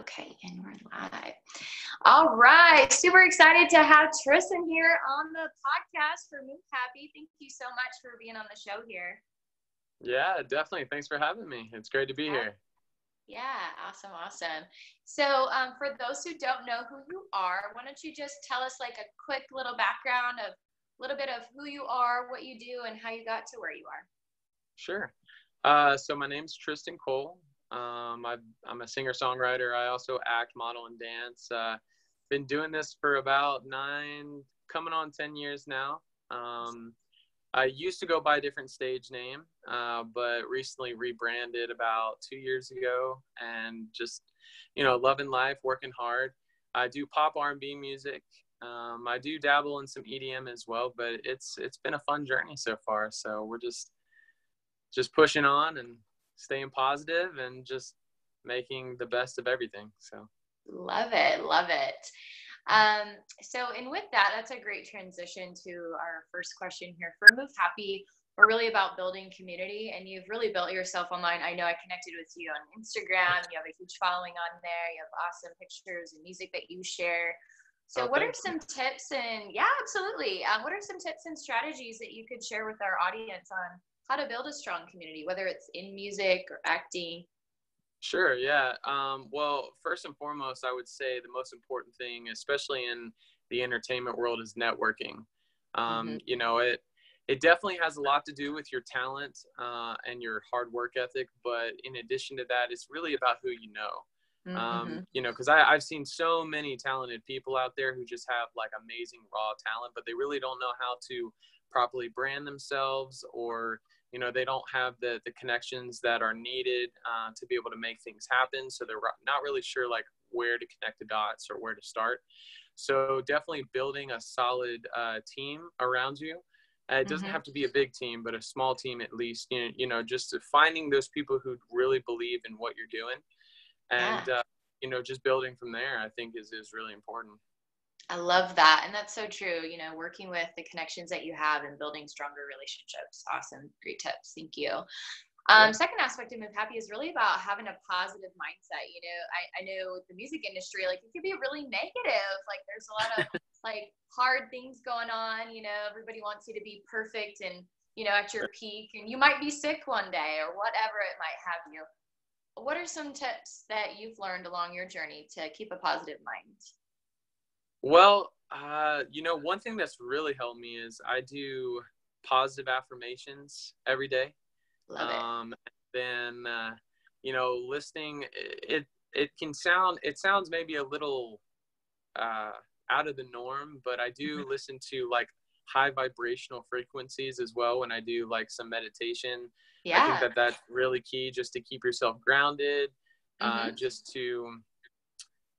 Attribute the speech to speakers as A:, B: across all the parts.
A: Okay, and we're live. All right, super excited to have Tristan here on the podcast for Move Happy. Thank you so much for being on the show here.
B: Yeah, definitely. Thanks for having me. It's great to be here.
A: Yeah, awesome. So for those who don't know who you are, why don't you just tell us like a quick little background of a little bit of who you are, what you do, and how you got to where you are.
B: Sure. So my name's Tristan Cole. I'm a singer-songwriter. I also act, model, and dance. Been doing this for about coming on 10 years now. I used to go by a different stage name, but recently rebranded about 2 years ago, and just, loving life, working hard. I do pop R&B music. I do dabble in some EDM as well, but it's been a fun journey so far. So we're just pushing on and staying positive and just making the best of everything. So
A: love it. And with that, that's a great transition to our first question here. For Move Happy, we're really about building community, and you've really built yourself online. I know I connected with you on Instagram. You have a huge following on there. You have awesome pictures and music that you share. So what are some tips and absolutely. What are some tips and strategies that you could share with our audience on how to build a strong community, whether it's in music or acting?
B: Sure. Yeah. Well, first and foremost, I would say the most important thing, especially in the entertainment world, is networking. It definitely has a lot to do with your talent and your hard work ethic. But in addition to that, it's really about who you know. Because I've seen so many talented people out there who just have like amazing raw talent, but they really don't know how to properly brand themselves, or they don't have the connections that are needed to be able to make things happen. So they're not really sure like where to connect the dots or where to start. So definitely building a solid team around you. It doesn't have to be a big team, but a small team at least, just finding those people who really believe in what you're doing, and, just building from there, I think is really important.
A: I love that. And that's so true. Working with the connections that you have and building stronger relationships. Awesome. Great tips. Thank you. Second aspect of Move Happy is really about having a positive mindset. I know with the music industry, like it can be really negative. Like there's a lot of like hard things going on. Everybody wants you to be perfect and, at your peak, and you might be sick one day or whatever it might have you. What are some tips that you've learned along your journey to keep a positive mind?
B: Well, one thing that's really helped me is I do positive affirmations every day.
A: Love it.
B: Then, listening, it sounds maybe a little out of the norm, but I do listen to like high vibrational frequencies as well when I do like some meditation. I think that's really key, just to keep yourself grounded, just to,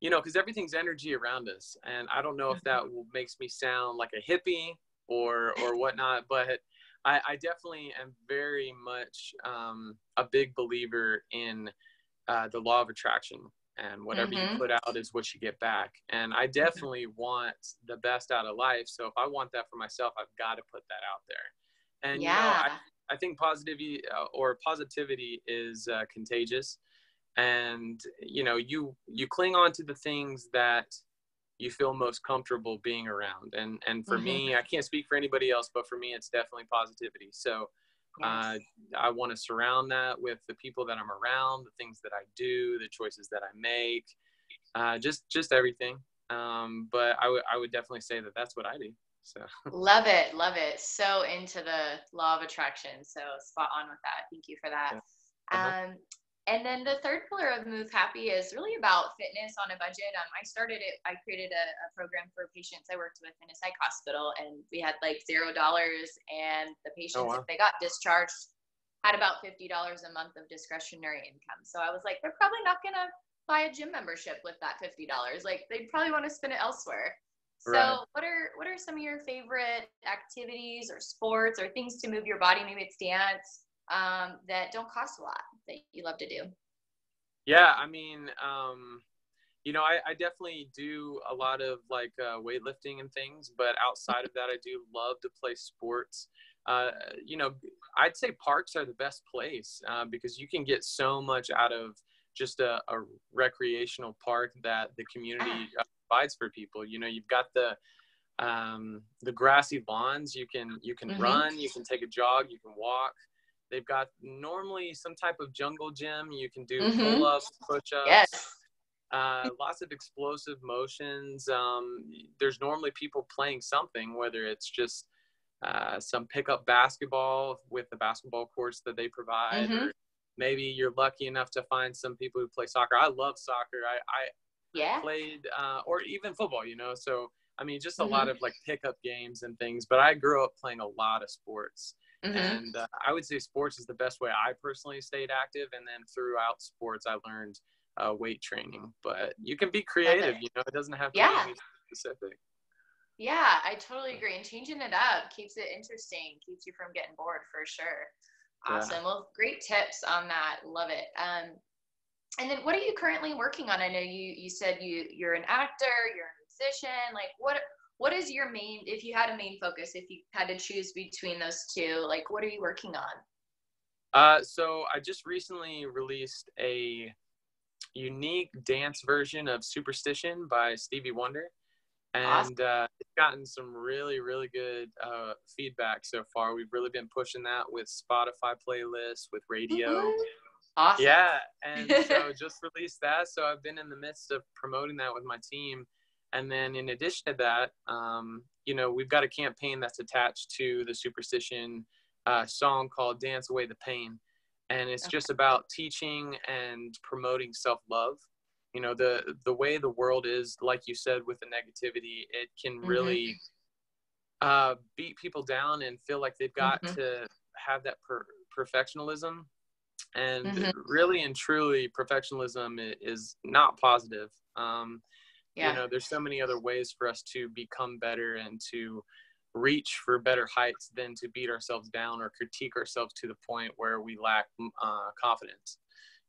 B: because everything's energy around us. And I don't know if that makes me sound like a hippie or whatnot, but I definitely am very much a big believer in the law of attraction, and whatever you put out is what you get back. And I definitely want the best out of life. So if I want that for myself, I've got to put that out there. And, I think positivity is contagious. And, you cling on to the things that you feel most comfortable being around. And for me, I can't speak for anybody else, but for me, it's definitely positivity. So I want to surround that with the people that I'm around, the things that I do, the choices that I make, just everything. But I would definitely say that that's what I do. So
A: love it. So into the law of attraction. So spot on with that. Thank you for that. Yeah. And then the third pillar of Move Happy is really about fitness on a budget. I created a program for patients I worked with in a psych hospital, and we had like $0, and the patients, if they got discharged, had about $50 a month of discretionary income. So I was like, they're probably not going to buy a gym membership with that $50. Like they'd probably want to spend it elsewhere. So what are some of your favorite activities or sports or things to move your body? Maybe it's dance. That don't cost a lot that you love to do?
B: Yeah, I mean, I definitely do a lot of like weightlifting and things, but outside of that, I do love to play sports. I'd say parks are the best place because you can get so much out of just a recreational park that the community provides for people. You know, you've got the grassy lawns. You can run, you can take a jog, you can walk. They've got normally some type of jungle gym. You can do pull-ups, push-ups.
A: Yes.
B: Lots of explosive motions. There's normally people playing something, whether it's just some pickup basketball with the basketball courts that they provide, or maybe you're lucky enough to find some people who play soccer. I love soccer. I played, or even football, you know, so I mean, just a lot of like pickup games and things, but I grew up playing a lot of sports. And I would say sports is the best way I personally stayed active. And then throughout sports, I learned weight training, but you can be creative, you know, it doesn't have to be anything specific.
A: Yeah, I totally agree. And changing it up keeps it interesting, keeps you from getting bored for sure. Awesome. Yeah. Well, great tips on that. Love it. And then what are you currently working on? I know you said you're an actor, you're a musician. Like what is your main, if you had a main focus, if you had to choose between those two, like what are you working on?
B: So I just recently released a unique dance version of Superstition by Stevie Wonder. And it's gotten some really, really good feedback so far. We've really been pushing that with Spotify playlists, with radio.
A: Awesome.
B: Yeah, and so just released that. So I've been in the midst of promoting that with my team. And then in addition to that, you know, we've got a campaign that's attached to the Superstition song called Dance Away the Pain. And it's just about teaching and promoting self-love. You know, the way the world is, like you said, with the negativity, it can really beat people down and feel like they've got to have that perfectionism. And really and truly, perfectionism is not positive. You know, there's so many other ways for us to become better and to reach for better heights than to beat ourselves down or critique ourselves to the point where we lack confidence.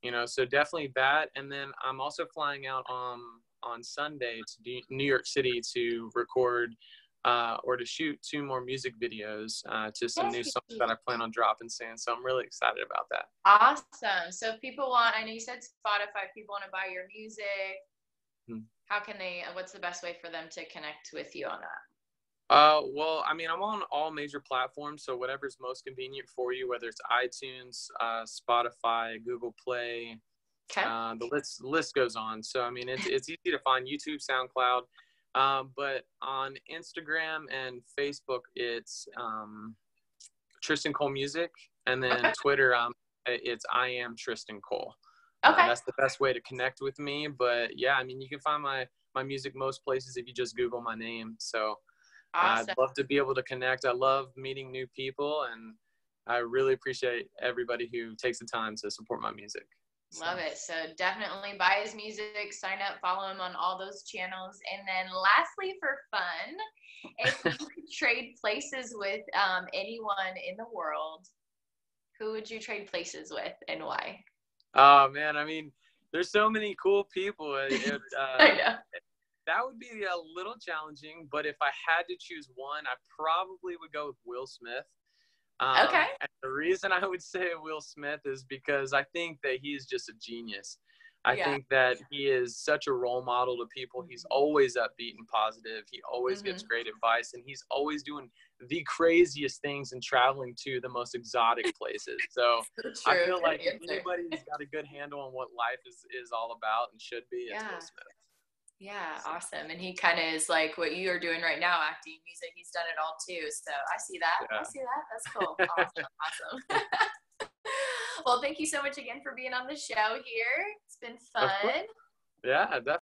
B: You know, so definitely that. And then I'm also flying out on Sunday to New York City to record or to shoot 2 more music videos to some new songs that I plan on dropping soon. So I'm really excited about that.
A: Awesome. So if people want, I know you said Spotify, if people want to buy your music, how can they, what's the best way for them to connect with you on that?
B: Well, I mean, I'm on all major platforms, so whatever's most convenient for you, whether it's iTunes, Spotify, Google Play, the list goes on. So, I mean, it's easy to find YouTube, SoundCloud, but on Instagram and Facebook, it's Tristan Cole Music, and then Twitter, it's I am Tristan Cole. That's the best way to connect with me. But yeah, I mean, you can find my music most places if you just Google my name. So. Awesome. I'd love to be able to connect. I love meeting new people, and I really appreciate everybody who takes the time to support my music.
A: Love it. So definitely buy his music, sign up, follow him on all those channels. And then lastly, for fun, if you could trade places with anyone in the world, who would you trade places with and why?
B: Oh, man. I mean, there's so many cool people.
A: I know.
B: That would be a little challenging, but if I had to choose one, I probably would go with Will Smith. And the reason I would say Will Smith is because I think that he is just a genius. I think that he is such a role model to people. He's always upbeat and positive. He always gets great advice, and he's always doing the craziest things and traveling to the most exotic places. So I feel like if anybody's got a good handle on what life is all about and should be, it's Will Smith.
A: Yeah, awesome. And he kind of is like what you are doing right now, acting, music. He's done it all too. So I see that. Yeah. I see that. That's cool. Awesome. Well, thank you so much again for being on the show here. It's been fun.
B: Yeah, definitely.